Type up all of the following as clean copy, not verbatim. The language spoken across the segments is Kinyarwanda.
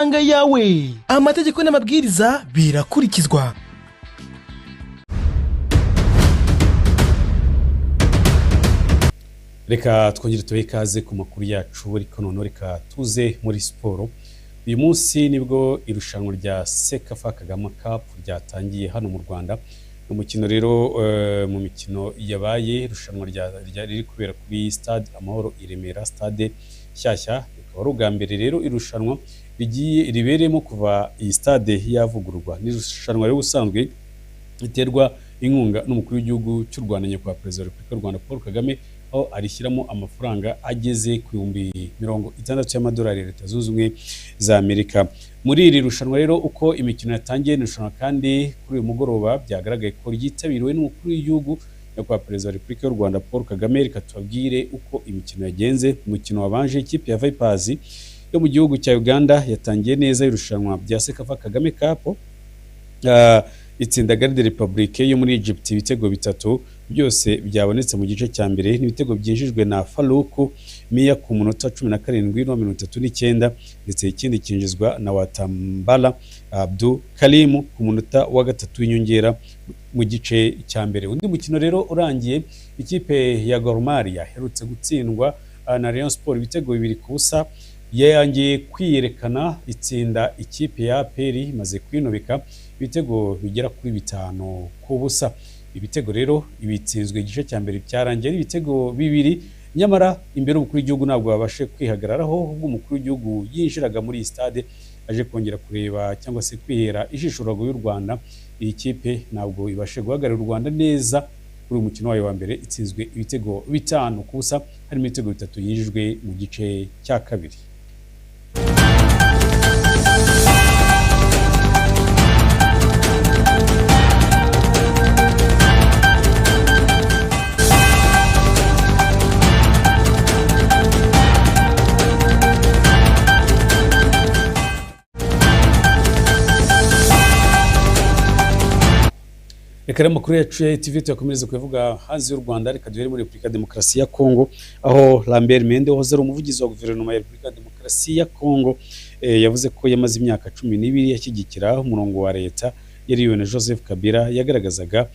anga yawe amategeko n'amabwiriza birakurikizwa. Reka twongere tubahe ikaze ku makuru yacu ariko none reka tuze muri siporo. Uyu munsi nibwo irushanwa rya Sekafa Kagame Cup ryatangiye hano mu Rwanda. Umukino rero mu mikino yabaye irushanwa riri kubera kuri Stade Amahoro i Remera, stade shyashya. Rikaba ari ubwa mbere rero irushanwa rigiye ribereyemo kuva iyi stade yavugururwa. Ni irushanwa rero usanzwe riterwa inkunga n'umukuru w'igihugu cy'u Rwanda, nyakubahwa Perezida wa Repubulika y'u Rwanda Paul Kagame, aho arishyiramo amafaranga ageze ku 60,000 y'amadolari ya Leta Zunze Ubumwe za Amerika. Muri iri rushanwa rero uko imikino yatangiye, ni irushanwa kandi kuri uyu mugoroba byagaragaye ko ryitabiriwe n'umukuru w'igihugu nyakubahwa Perezida wa Repubulika y'u Rwanda Paul Kagame. Reka tubabwire uko imikino yagenze. Umukino wabanje, ikipe ya Vipers yo mu gihugu cya Uganda yatangiye neza irushanwa bya Sekafa Kagame Cup, itsinda Garde Republique yo muri Egypt ibitego 3 byose byabonetse mu gice cya mbere. N'ibitego byinjijwe na Faruku Mia ku munota 17 no 39, ndetse ikindi kinjizwa na Watambala Abdul Karim ku munota wa 3 w'inyongera mu gice cya mbere. Undi mukino rero urangiye, ikipe ya Gor Mahia herutse gutsindwa na Rayon Sport ibitego 2-0, yangiye kwiyerekana itsinda ikipe ya APR maze kwinobeka ibitego bigera kuri 5-0. Ibitego rero ibitsinzwe igice cya mbere cyarangiye ibitego 2, nyamara imbere umukuru w'igihugu ntabwo babashe kwihagararaho, ubwo umukuru w'igihugu yinjiraga muri stade aje kongera kureba cyangwa se kwihera ijisho ruhago y'u Rwanda. Iyi kipe ntabwo ibashe guhagarara u Rwanda neza kuri uyu mukino wayo wa mbere, itsinzwe ibitego 5-0, harimo ibitego 3 yinjijwe mu gice cya kabiri. Reka amakuru yacu ya TV tuyakomereza kuvuga hanze y'u Rwanda. Reka duhere muri Repubulika ya Demokarasi ya Kongo, aho Lambert Mende wahoze ari umuvugizi wa guverinoma ya Repubulika ya Demokarasi ya Kongo yavuze ko yamaze imyaka 12 yashyigikira umurongo wa leta yariwe na Joseph Kabila yagaragazaga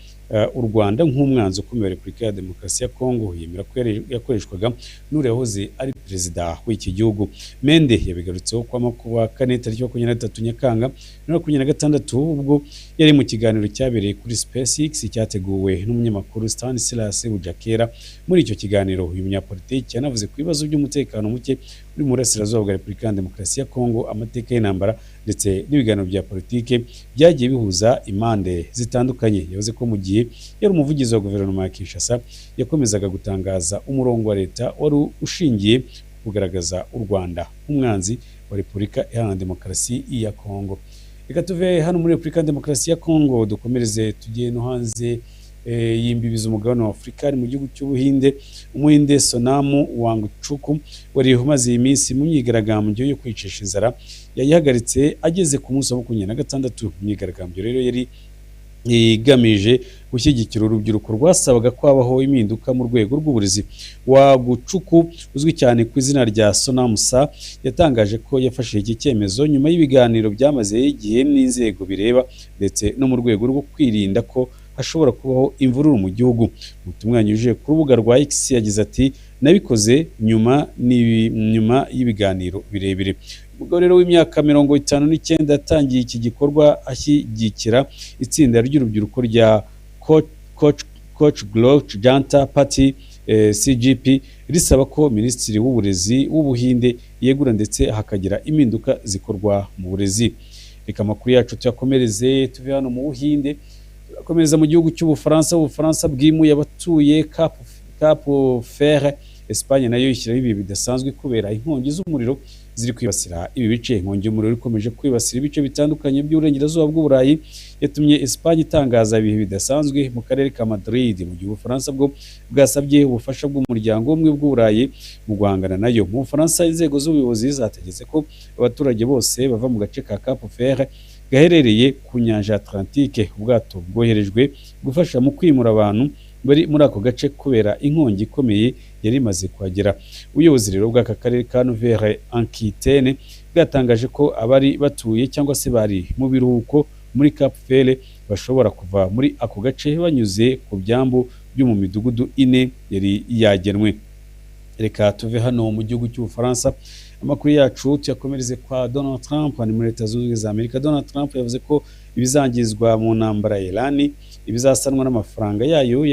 u Rwanda nk'umwanzi ukomeye wa Repubulika ya Demokarasi ya Kongo. Yemera ko yakoreshwaga n'uri yahoze ari perezida w'iki gihugu. Mende yabigarutseho kwa makuba 4 tariki 23 Nyakanga 2026 ubwo yari mu kiganiro cyabereye kuri SpaceX cyateguwe n'umunyamakuru Stanislas Bujakera. Muri icyo kiganiro uyu munyapolitiki yanavuze ku bibazo by'umutekano muke uri mu burasirazuba bwa Repubulika ya Demokarasi ya Kongo, amateka y'intambara ndetse n'ibiganiro bya politike byagiye bihuza impande zitandukanye. Yavuze ko mu gihe yari umuvugizi wa guverinoma ya Kinshasa yakomezaga gutangaza umurongo wa leta wari ushingiye kugaragaza u Rwanda nk'umwanzi wa Repubulika Iharanira Demokarasi ya Kongo. Reka tuve hano muri Repubulika ya Demokarasi ya Kongo dukomereze tugiye no hanze y'imbibiza umugabane wa Afurika, ari mu gihugu cy'Ubuhinde. Umuhinde Sonamu Wangchuck wari umaze iminsi mu myigaragambyo yo kwicisha inzara yayihagaritse ageze ku munsi wa 26. Imyigaragambyo rero yari igamije gushyigikira urubyiruko rwasabaga ko habaho impinduka mu rwego rw'uburezi. Wangchuck uzwi cyane ku izina rya Sonamusa yatangaje ko yafashe iki cyemezo nyuma y'ibiganiro byamaze igihe n'inzego bireba ndetse no mu rwego rwo kwirinda ko hashobora kubaho imvururu mu gihugu. Mu butumwa yanyujije ku rubuga rwa X yagize ati, nabikoze nyuma y'ibiganiro birebire. Umugabo rero w'imyaka 59 yatangiye iki gikorwa ashyigikira itsinda ry'urubyiruko rya Coach Growth Janta Party CGP risaba ko Minisitiri w'Uburezi w'Ubuhinde yegura ndetse hakagira impinduka zikorwa mu burezi. Reka amakuru yacu tuyakomereze tuve hano mu Buhinde akomeza mu gihugu cy'Ubufaransa. Ubufaransa bwimuye abatuye Cap Ferret. Espagne nayo ishyiraho ibi bidasanzwe kubera inkongi z'umuriro ziri kwibasira ibi bice. Inkongi y'umuriro ikomeje kwibasira ibice bitandukanye by'uburengerazuba bw'Uburayi yatumye Espagne itangaza ibihe bidasanzwe mu karere ka Madrid, mu gihe Ubufaransa bwo bwasabye ubufasha bw'umuryango umwe bw'Uburayi mu guhangana nayo. Mu Bufaransa inzego z'ubuyobozi zategetse ko abaturage bose bava mu gace ka Cap Ferret gaherereye ku nyanja Atlantique. Ubwato bwoherejwe gufasha mu kwimura abantu bari muri ako gace kubera inkongi ikomeye yari imaze kuhagera. Ubuyobozi rero bw'aka karere ka Nouvelle-Aquitaine bwatangaje ko abari batuye cyangwa se bari mu biruhuko muri Cap Vert bashobora kuva muri ako gace banyuze ku byambu byo mu midugudu ine yari yagenwe. Reka tuve hano mu gihugu cy'Ubufaransa, amakuru yacu tuyakomereze kwa Donald Trump ni muri Leta Zunze Ubumwe za Amerika. Donald Trump yavuze ko ibizangizwa mu ntambara ya Iran ibizasanwa n'amafaranga yayo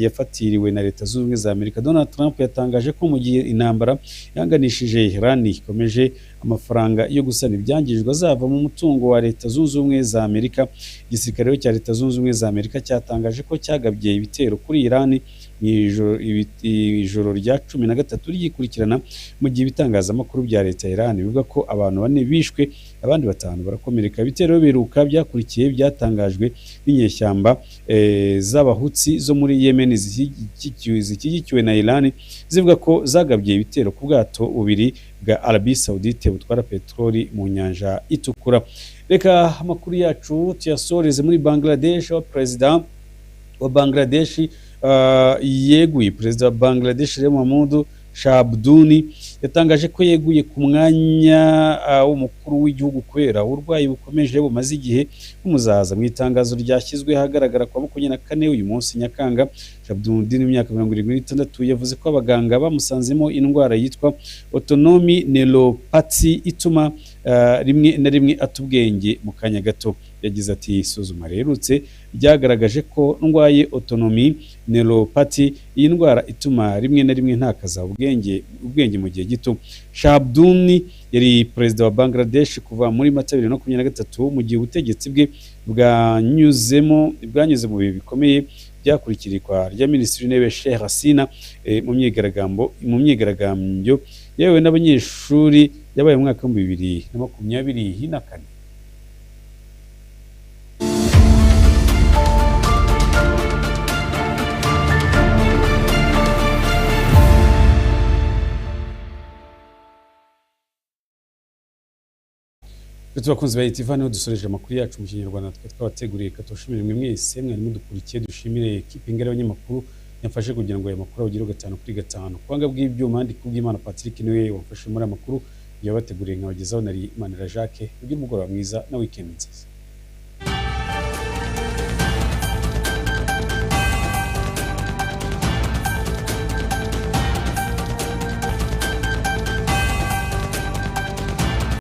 yafatiriwe na Leta Zunze Ubumwe za Amerika. Donald Trump yatangaje ko mu gihe intambara yanganishije Iran ikomeje, amafaranga yo gusana ibyangijwe azava mu mutungo wa Leta Zunze Ubumwe za Amerika. Igisirikare cya Leta Zunze Ubumwe za Amerika cyatangaje ko cyagabye ibitero kuri Iran ijoro rya 13 ryikurikirana, mu gihe ibitangazamakuru bya leta ya Iran bivuga ko abantu 4 bishwe abandi 5 barakomereka. Ibitero biruka byakurikiye byatangajwe n'inyeshyamba z'abahutsi zo muri Yemen zishyigikiwe na Iran, zivuga ko zagabye ibitero ku bwato bubiri bwa Arabie Saoudite butwara peteroli mu nyanja itukura. Reka amakuru yacu tuyasoreze muri Bangladesh, aho perezida wa Bangladesh yeguye. Perezida wa Bangladesh Mahmoud Shabduni yatangaje ko yeguye ku mwanya w'umukuru w'igihugu kubera uburwayi bukomeje bumaze igihe bumuzahaza. Mu itangazo ryashyizwe ahagaragara kwa 24 uyu munsi Nyakanga, Shabduni w'imyaka 76 yavuze ko abaganga bamusanzemo indwara yitwa autonomic neuropathy ituma rimwe na rimwe atubwenge mu kanya gato. Yagize ati isuzuma rerutse ryagaragaje ko ndwaye autonomic neuropathy, iyi ndwara ituma rimwe na rimwe ntakaza ubwenge mu gihe gito. Shabduni yari perezida wa Bangladesh kuva muri Mata 2023 mu gihe ubutegetsi bwe bwanyuze mu bihe bikomeye byakurikirwa rya Minisitiri w'Intebe Sheikh Hasina mu myigaragambyo yewe n'abanyeshuri yabaye mu mwaka wa 2024. Bakunzi ba ITV niho dusoreje amakuru yacu mu Kinyarwanda twabateguriye. Katoshimire mwe mwese mwari mudukurikiye, dushimire equipe ngari y'abanyamakuru yafashe kugira ngo aya makuru agire 5/5. Kwanga bw'ibyuma ndi kubw'Imana Patrick niwe wafashe muri amakuru yabateguriye nkabagezaho. Nari Manira Jacques. Ugire umugoroba mwiza na weekend nziza.